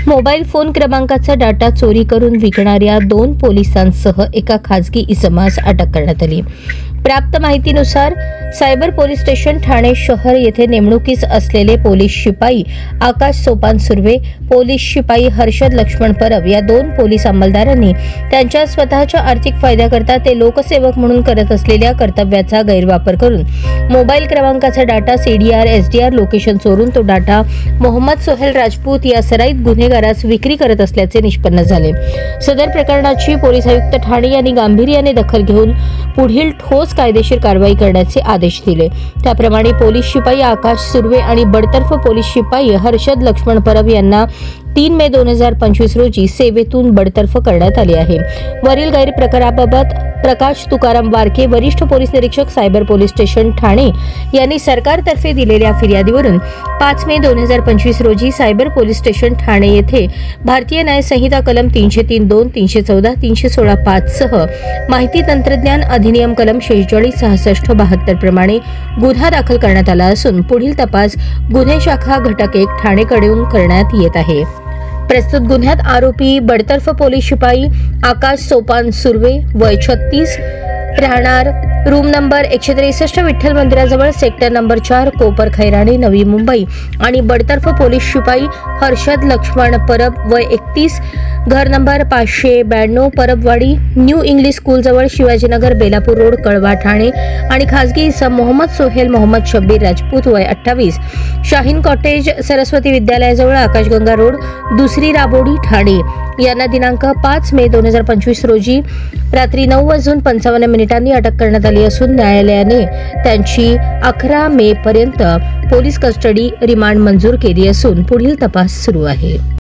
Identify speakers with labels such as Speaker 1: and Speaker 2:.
Speaker 1: Mobile phone क्रमांकाचा data चोरी करून विकणाऱ्या 2 पोलिसांसह एका खासगी इसमास अटक करण्यात आली। प्राप्त माहितीनुसार सायबर पोलीस स्टेशन ठाणे शहर येथे नेमणुकीस असलेले पोलीस शिपाई आकाश सोपान सुर्वे, पोलीस शिपाई हर्षद लक्ष्मण परब या 2 पोलीस अंमलदारांनी त्यांच्या स्वतःच्या आर्थिक फायद्याकरता ते लोकसेवक म्हणून करत असलेल्या कर्तव्याचा गैरवापर करून मोबाईल क्रमांकाचा डाटा CDR SDR लोकेशन चोरून तो डाटा मोहम्मद सोहेल राजपूत या सराईत गुन्हेगारास विक्री करत असल्याचे निष्पन्न झाले। सदर प्रकरणाची पोलीस आयुक्त ठाणे यांनी गांभीर्याने दखल घेऊन पुढील ठोस कायदेशीर कारवाई करण्याचे आदेश दिले। त्याप्रमाणे पोलीस शिपाई आकाश सुर्वे आणि बडतर्फ पोलीस शिपाई हर्षद लक्ष्मण परब यांना 3 मे 2025 रोजी सेवेतून बडतर्फ करण्यात आले आहे। वरील गैरप्रकाराबाबत प्रकाश तुकाराम वारके, वरिष्ठ पोलीस निरीक्षक सायबर पोलीस स्टेशन ठाणे यांनी सरकारतर्फे दिलेल्या फिर्यादीवरून 5 मे 2025 रोजी सायबर पोलीस स्टेशन ठाणे येथे भारतीय न्याय संहिता कलम 303(2), 314, 316 (5) सह माहिती तंत्रज्ञान अधिनियम कलम 46, 66, 72 प्रमाणे गुन्हा दाखल करण्यात आला असून पुढील तपास गुन्हे शाखा घटक 1 ठाणेकडून करण्यात येत आहे। प्रस्तुत गुन्ह्यात आरोपी बडतर्फ पोलीस शिपाई आकाश सोपान सुर्वे वय 36 राहणार रूम नंबर 163 विठ्ठल मंदिराजवळ सेक्टर नंबर 4 कोपर खैराणे नवी मुंबई आणि बडतर्फ पोलीस शिपाई हर्षद लक्ष्मण परब वय 31 घर नंबर 592 परबवाडी न्यू इंग्लिश स्कूल जवळ शिवाजीनगर बेलापूर रोड कळवा ठाणे आणि खासगी इसम मोहम्मद सोहेल मोहम्मद शब्बीर राजपूत वय 28 शाहीन कॉटेज सरस्वती विद्यालयाजवळ आकाशगंगा रोड दुसरी राबोडी ठाणे यांना दिनांक 5 मे 2025 रोजी रात्री 9:55 अटक करण्यात आली असून न्यायालयाने त्यांची 11 मे पर्यंत पोलीस कस्टडी रिमांड मंजूर केली असून पुढील तपास सुरू आहे।